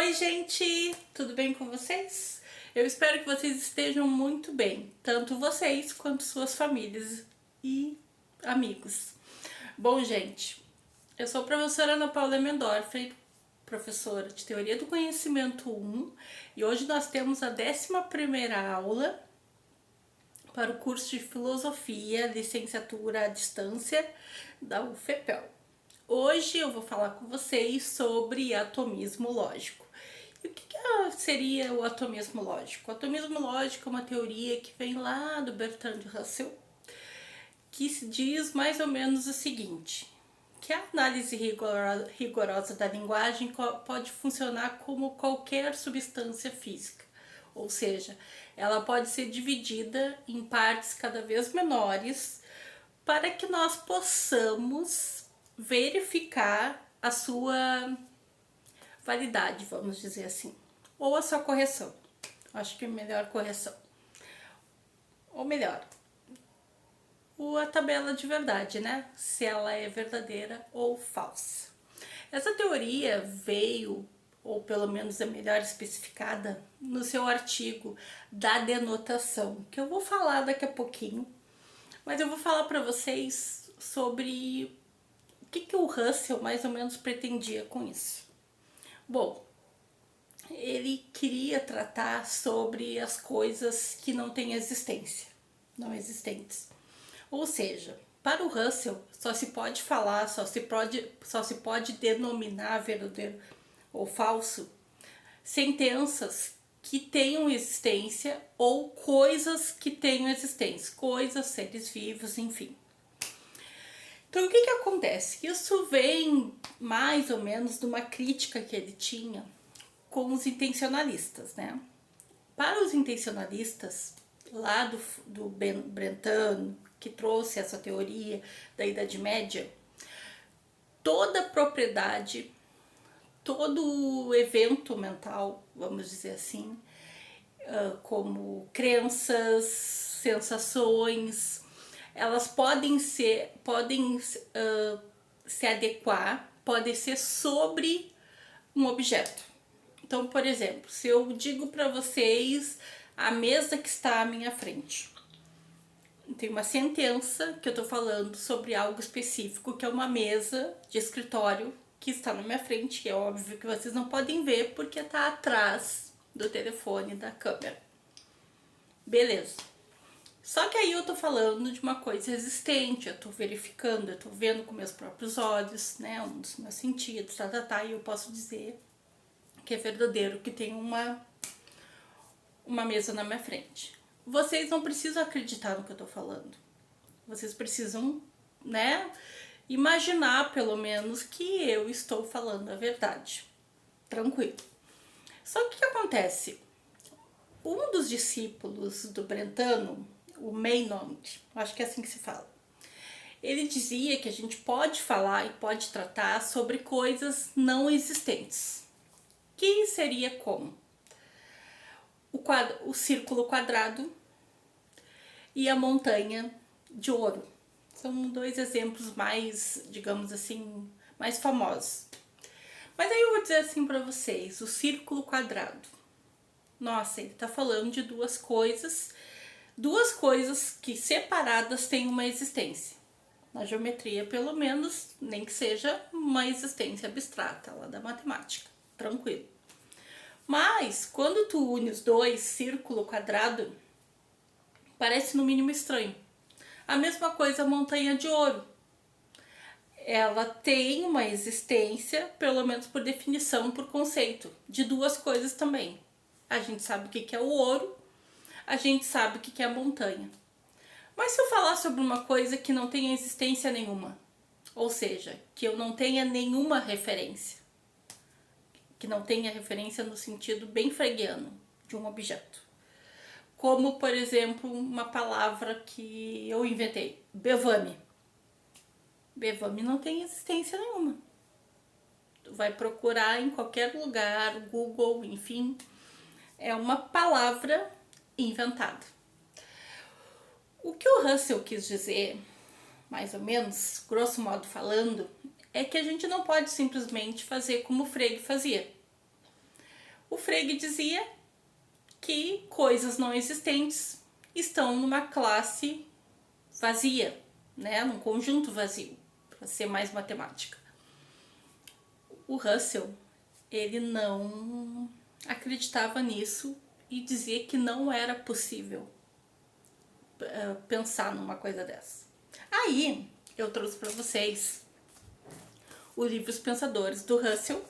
Oi, gente! Tudo bem com vocês? Eu espero que vocês estejam muito bem, tanto vocês quanto suas famílias e amigos. Bom, gente, eu sou a professora Ana Paula Mendorfer, professora de Teoria do Conhecimento 1, e hoje nós temos a 11ª aula para o curso de Filosofia, Licenciatura à Distância da UFPEL. Hoje eu vou falar com vocês sobre atomismo lógico. E o que seria o atomismo lógico? O atomismo lógico é uma teoria que vem lá do Bertrand Russell, que se diz mais ou menos o seguinte, que a análise rigorosa da linguagem pode funcionar como qualquer substância física, ou seja, ela pode ser dividida em partes cada vez menores para que nós possamos verificar a sua validade, vamos dizer assim, ou a sua correção. Acho que é melhor correção. Ou melhor, a tabela de verdade, né? Se ela é verdadeira ou falsa. Essa teoria veio, ou pelo menos é melhor especificada, no seu artigo da denotação, que eu vou falar daqui a pouquinho, mas eu vou falar para vocês sobre o que o Russell mais ou menos pretendia com isso. Bom, ele queria tratar sobre as coisas que não têm existência, não existentes. Ou seja, para o Russell só se pode falar, só se pode denominar verdadeiro ou falso sentenças que tenham existência ou coisas que tenham existência, coisas, seres vivos, enfim. Então, o que acontece? Isso vem mais ou menos de uma crítica que ele tinha com os intencionalistas, né? Para os intencionalistas, lá do Brentano, que trouxe essa teoria da Idade Média, toda propriedade, todo evento mental, vamos dizer assim, como crenças, sensações, elas podem se adequar, podem ser sobre um objeto. Então, por exemplo, se eu digo para vocês a mesa que está à minha frente, tem uma sentença que eu estou falando sobre algo específico, que é uma mesa de escritório que está na minha frente, que é óbvio que vocês não podem ver porque está atrás do telefone, da câmera. Beleza. Só que aí eu tô falando de uma coisa existente, eu tô verificando, eu tô vendo com meus próprios olhos, né, um dos meus sentidos, e eu posso dizer que é verdadeiro, que tem uma mesa na minha frente. Vocês não precisam acreditar no que eu tô falando. Vocês precisam, né, imaginar pelo menos que eu estou falando a verdade. Tranquilo. Só que o que acontece? Um dos discípulos do Brentano, o Maynard, acho que é assim que se fala, ele dizia que a gente pode falar e pode tratar sobre coisas não existentes. Que seria como? O círculo quadrado e a montanha de ouro. São dois exemplos mais, digamos assim, mais famosos. Mas aí eu vou dizer assim para vocês, o círculo quadrado. Nossa, ele tá falando de duas coisas que separadas têm uma existência. Na geometria, pelo menos, nem que seja uma existência abstrata lá da matemática. Tranquilo. Mas, quando tu une os dois, círculo, quadrado, parece no mínimo estranho. A mesma coisa a montanha de ouro. Ela tem uma existência, pelo menos por definição, por conceito, de duas coisas também. A gente sabe o que é o ouro, a gente sabe o que é a montanha. Mas se eu falar sobre uma coisa que não tem existência nenhuma, ou seja, que eu não tenha nenhuma referência, que não tenha referência no sentido bem freguiano de um objeto, como, por exemplo, uma palavra que eu inventei, bevame. Bevame não tem existência nenhuma. Tu vai procurar em qualquer lugar, Google, enfim, é uma palavra inventada. O que o Russell quis dizer, mais ou menos, grosso modo falando, é que a gente não pode simplesmente fazer como o Frege fazia. O Frege dizia que coisas não existentes estão numa classe vazia, né? Num conjunto vazio, para ser mais matemática. O Russell, ele não acreditava nisso e dizia que não era possível pensar numa coisa dessa. Aí eu trouxe para vocês o livro Os Pensadores do Russell,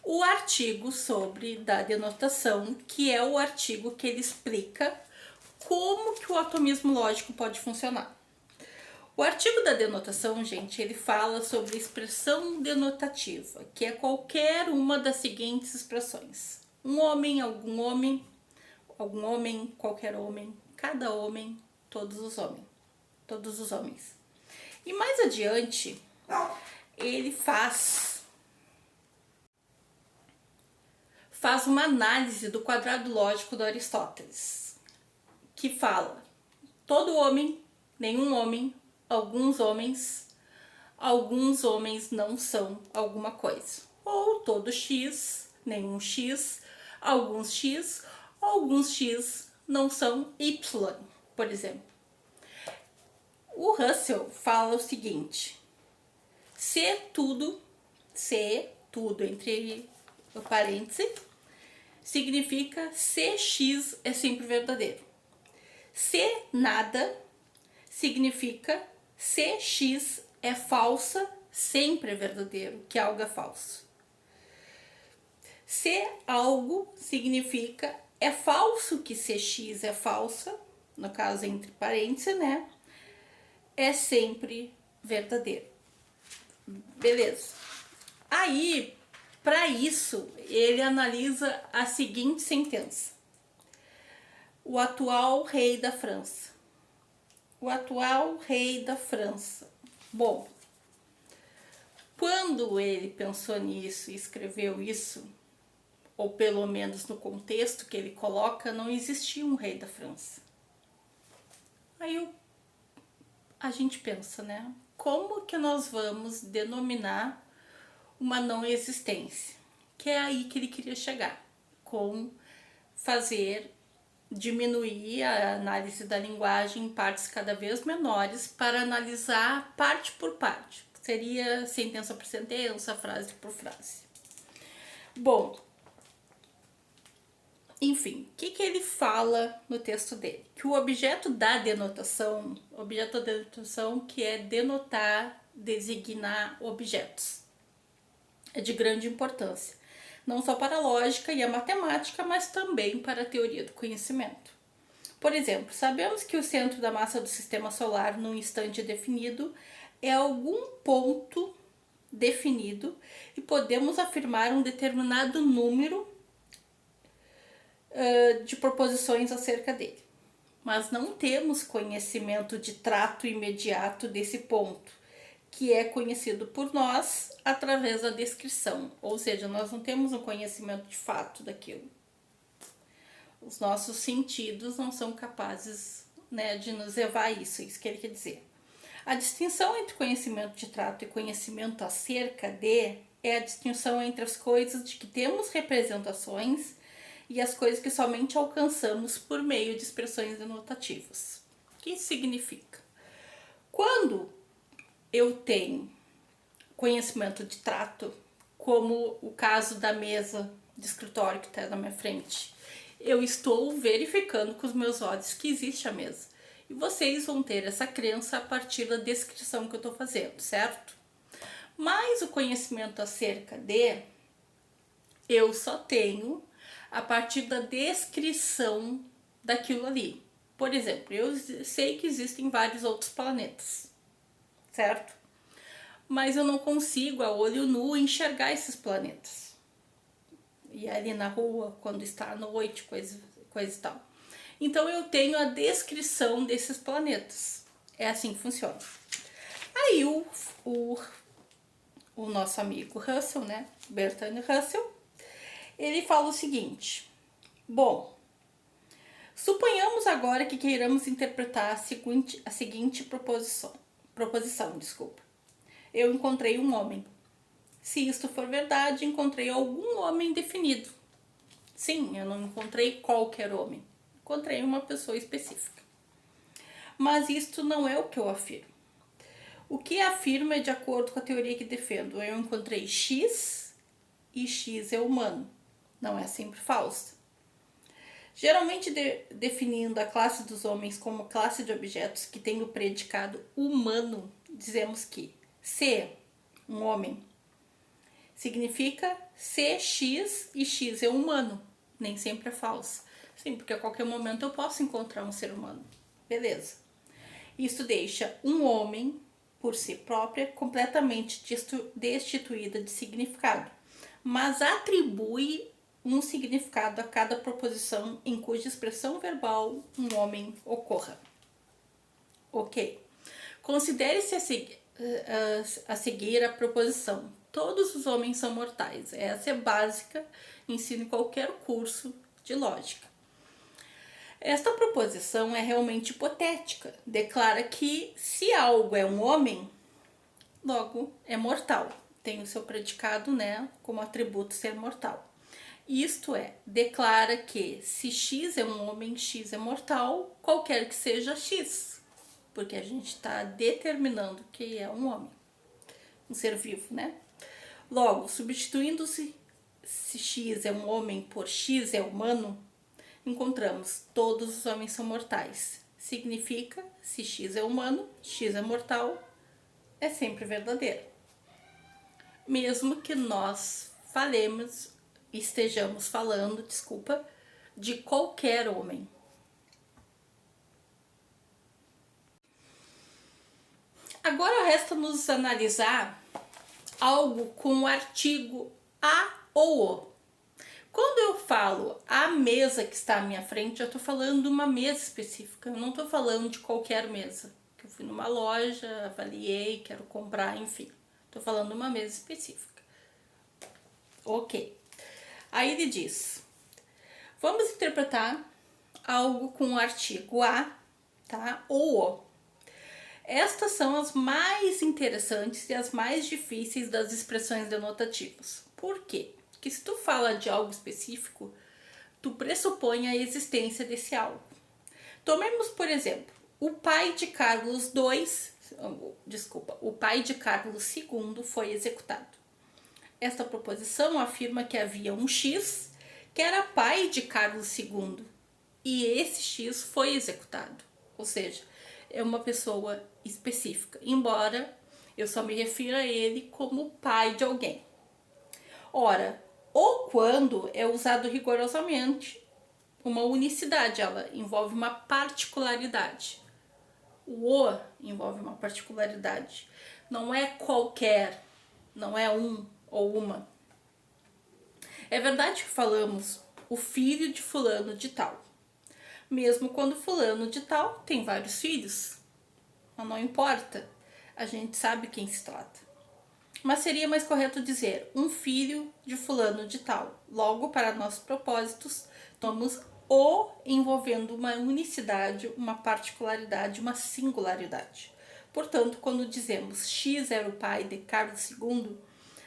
o artigo sobre da denotação, que é o artigo que ele explica como que o atomismo lógico pode funcionar. O artigo da denotação, gente, ele fala sobre expressão denotativa, que é qualquer uma das seguintes expressões: um homem, algum homem, qualquer homem, cada homem, todos os homens. E mais adiante, ele faz uma análise do quadrado lógico do Aristóteles, que fala todo homem, nenhum homem, alguns homens não são alguma coisa. Ou todo X, nenhum X, alguns X não são Y, por exemplo. O Russell fala o seguinte: se tudo entre parênteses, significa se X é sempre verdadeiro. Se nada significa se X é falsa, sempre é verdadeiro, que algo é falso. Se algo significa é falso que CX é falsa, no caso entre parênteses, né? É sempre verdadeiro. Beleza. Aí, para isso, ele analisa a seguinte sentença: o atual rei da França. Bom, quando ele pensou nisso e escreveu isso, ou pelo menos no contexto que ele coloca, não existia um rei da França. Aí a gente pensa, né? Como que nós vamos denominar uma não existência? Que é aí que ele queria chegar, com diminuir a análise da linguagem em partes cada vez menores para analisar parte por parte. Seria sentença por sentença, frase por frase. Bom, enfim, o que ele fala no texto dele? Que o objeto da denotação que é denotar, designar objetos, é de grande importância, não só para a lógica e a matemática, mas também para a teoria do conhecimento. Por exemplo, sabemos que o centro da massa do sistema solar num instante definido é algum ponto definido e podemos afirmar um determinado número de proposições acerca dele. Mas não temos conhecimento de trato imediato desse ponto, que é conhecido por nós através da descrição, ou seja, nós não temos um conhecimento de fato daquilo. Os nossos sentidos não são capazes, né, de nos levar a isso, é isso que ele quer dizer. A distinção entre conhecimento de trato e conhecimento acerca de é a distinção entre as coisas de que temos representações e as coisas que somente alcançamos por meio de expressões denotativas. O que isso significa? Quando eu tenho conhecimento de trato, como o caso da mesa de escritório que está na minha frente, eu estou verificando com os meus olhos que existe a mesa. E vocês vão ter essa crença a partir da descrição que eu estou fazendo, certo? Mas o conhecimento acerca de, eu só tenho a partir da descrição daquilo ali. Por exemplo, eu sei que existem vários outros planetas, certo? Mas eu não consigo, a olho nu, enxergar esses planetas. E ali na rua, quando está à noite, coisa e tal. Então eu tenho a descrição desses planetas. É assim que funciona. Aí o nosso amigo Russell, né? Bertrand Russell, ele fala o seguinte: bom, suponhamos agora que queiramos interpretar a seguinte proposição. Eu encontrei um homem. Se isto for verdade, encontrei algum homem definido. Sim, eu não encontrei qualquer homem, encontrei uma pessoa específica. Mas isto não é o que eu afirmo. O que afirmo é de acordo com a teoria que defendo. Eu encontrei X e X é humano. Não é sempre falso. Geralmente definindo a classe dos homens como classe de objetos que tem o predicado humano, dizemos que C, um homem, significa CX e X é humano. Nem sempre é falso. Sim, porque a qualquer momento eu posso encontrar um ser humano. Beleza. Isso deixa um homem, por si própria, completamente destituída de significado, mas atribui um significado a cada proposição em cuja expressão verbal um homem ocorra. Ok. Considere-se a seguir a proposição: todos os homens são mortais. Essa é básica, ensino em qualquer curso de lógica. Esta proposição é realmente hipotética. Declara que se algo é um homem, logo é mortal. Tem o seu predicado, né, como atributo ser mortal. Isto é, declara que se X é um homem, X é mortal, qualquer que seja X. Porque a gente está determinando que é um homem, um ser vivo, né? Logo, substituindo-se se X é um homem por X é humano, encontramos todos os homens são mortais. Significa, se X é humano, X é mortal, é sempre verdadeiro. Mesmo que nós estejamos falando, de qualquer homem. Agora resta nos analisar algo com o artigo a ou o. Quando eu falo a mesa que está à minha frente, eu estou falando de uma mesa específica. Eu não estou falando de qualquer mesa. Eu fui numa loja, avaliei, quero comprar, enfim. Estou falando de uma mesa específica. Ok. Aí ele diz, vamos interpretar algo com o artigo a, tá? Ou o. Estas são as mais interessantes e as mais difíceis das expressões denotativas. Por quê? Porque se tu fala de algo específico, tu pressupõe a existência desse algo. Tomemos, por exemplo, o pai de Carlos II foi executado. Esta proposição afirma que havia um X que era pai de Carlos II e esse X foi executado. Ou seja, é uma pessoa específica, embora eu só me refira a ele como pai de alguém. Ora, o quando é usado rigorosamente, uma unicidade, ela envolve uma particularidade. O envolve uma particularidade. Não é qualquer, não é um ou uma. É verdade que falamos o filho de fulano de tal. Mesmo quando fulano de tal tem vários filhos. Mas não importa, a gente sabe quem se trata. Mas seria mais correto dizer um filho de fulano de tal. Logo, para nossos propósitos, tomamos o envolvendo uma unicidade, uma particularidade, uma singularidade. Portanto, quando dizemos X era o pai de Carlos II,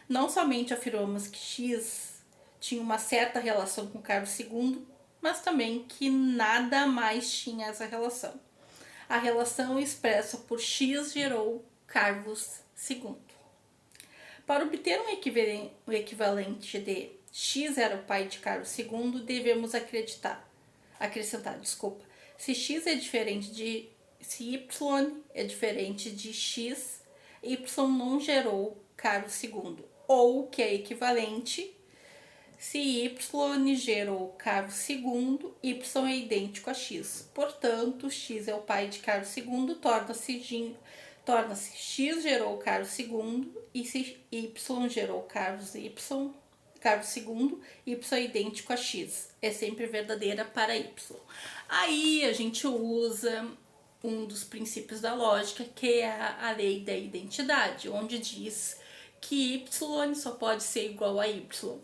não somente afirmamos que X tinha uma certa relação com Carlos II, mas também que nada mais tinha essa relação. A relação expressa por X gerou Carlos II. Para obter um equivalente de X era o pai de Carlos II, devemos acrescentar, se X é diferente de se Y é diferente de X, Y não gerou Carlos II, ou que é equivalente, se Y gerou Carlos II, Y é idêntico a X. Portanto, X é o pai de Carlos II, torna-se X gerou Carlos II e se Y gerou Carlos II, Y é idêntico a X. É sempre verdadeira para Y. Aí a gente usa um dos princípios da lógica, que é a lei da identidade, onde diz que Y só pode ser igual a Y.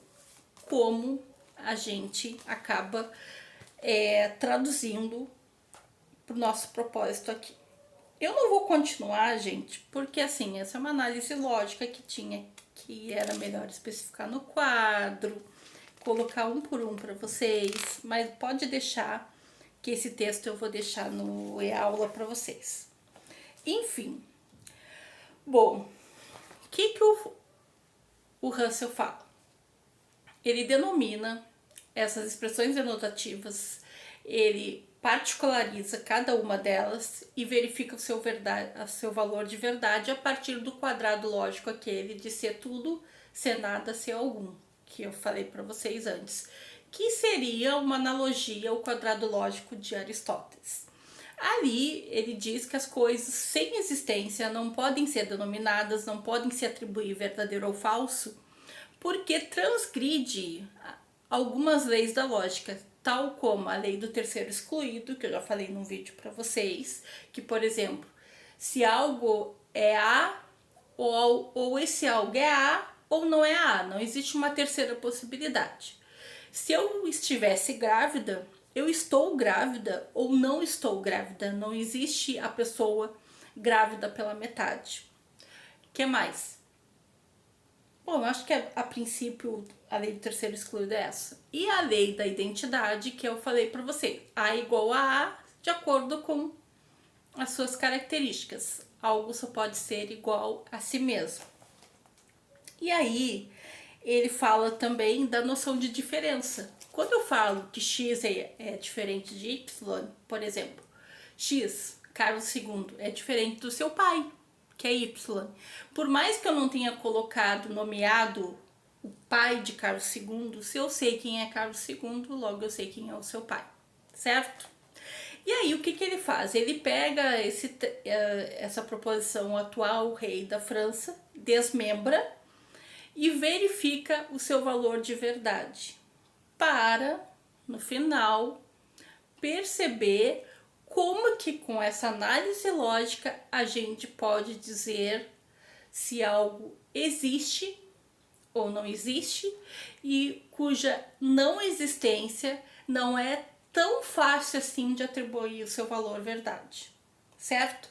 Como a gente acaba traduzindo para o nosso propósito aqui. Eu não vou continuar, gente, porque assim, essa é uma análise lógica que era melhor especificar no quadro, colocar um por um para vocês, mas pode deixar que esse texto eu vou deixar no e-aula para vocês. Enfim, bom, o que o Russell fala? Ele denomina essas expressões denotativas, ele particulariza cada uma delas e verifica o seu valor de verdade a partir do quadrado lógico aquele de ser tudo, ser nada, ser algum, que eu falei para vocês antes, que seria uma analogia ao quadrado lógico de Aristóteles. Ali ele diz que as coisas sem existência não podem ser denominadas, não podem se atribuir verdadeiro ou falso, porque transgride algumas leis da lógica, tal como a lei do terceiro excluído, que eu já falei num vídeo para vocês, que, por exemplo, se algo é A, ou esse algo é A ou não é A, não existe uma terceira possibilidade. Se eu estivesse grávida, eu estou grávida ou não estou grávida, não existe a pessoa grávida pela metade. O que mais? Bom, eu acho que a princípio a lei do terceiro excluído é essa. E a lei da identidade, que eu falei para você, A igual a A de acordo com as suas características. Algo só pode ser igual a si mesmo. E aí, ele fala também da noção de diferença. Quando eu falo que X é diferente de Y, por exemplo, X, Carlos II, é diferente do seu pai, que é Y. Por mais que eu não tenha nomeado o pai de Carlos II, se eu sei quem é Carlos II, logo eu sei quem é o seu pai, certo? E aí, o que ele faz? Ele pega essa proposição atual, rei da França, desmembra e verifica o seu valor de verdade, para, no final, perceber como que com essa análise lógica a gente pode dizer se algo existe ou não existe e cuja não existência não é tão fácil assim de atribuir o seu valor verdade, certo?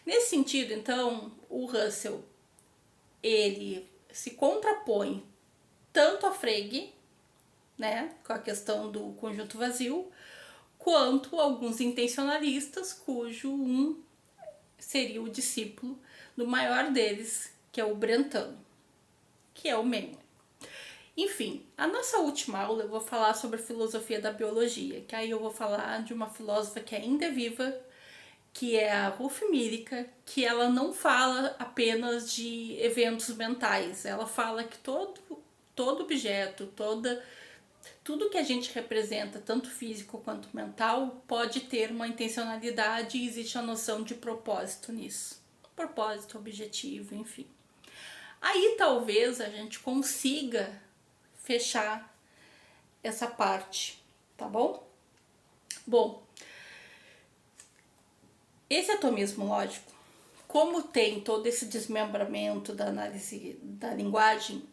Nesse sentido, então, o Russell, ele se contrapõe tanto a Frege, né, com a questão do conjunto vazio, quanto alguns intencionalistas, cujo um seria o discípulo do maior deles, que é o Brentano, que é o Memling. Enfim, a nossa última aula eu vou falar sobre a filosofia da biologia, que aí eu vou falar de uma filósofa que ainda é viva, que é a Ruth Mírica, que ela não fala apenas de eventos mentais, ela fala que todo objeto, tudo que a gente representa, tanto físico quanto mental, pode ter uma intencionalidade e existe a noção de propósito nisso. Propósito, objetivo, enfim. Aí talvez a gente consiga fechar essa parte, tá bom? Bom, esse atomismo lógico, como tem todo esse desmembramento da análise da linguagem,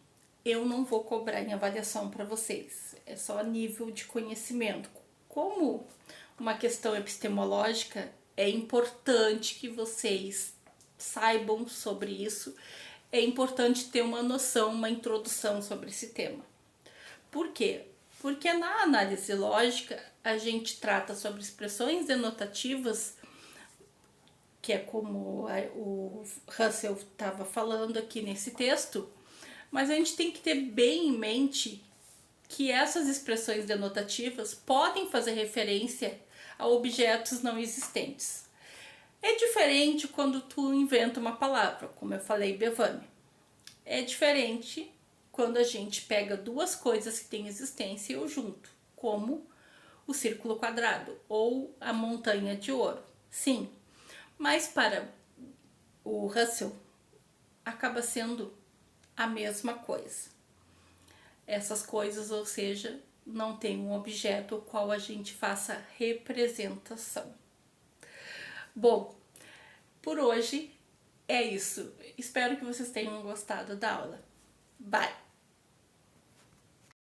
eu não vou cobrar em avaliação para vocês, é só a nível de conhecimento. Como uma questão epistemológica, é importante que vocês saibam sobre isso, é importante ter uma noção, uma introdução sobre esse tema. Por quê? Porque na análise lógica a gente trata sobre expressões denotativas, que é como o Russell estava falando aqui nesse texto, mas a gente tem que ter bem em mente que essas expressões denotativas podem fazer referência a objetos não existentes. É diferente quando tu inventa uma palavra, como eu falei, Bevame. É diferente quando a gente pega duas coisas que têm existência e eu junto, como o círculo quadrado ou a montanha de ouro. Sim, mas para o Russell acaba sendo a mesma coisa. Essas coisas, ou seja, não tem um objeto ao qual a gente faça representação. Bom, por hoje é isso. Espero que vocês tenham gostado da aula. Bye!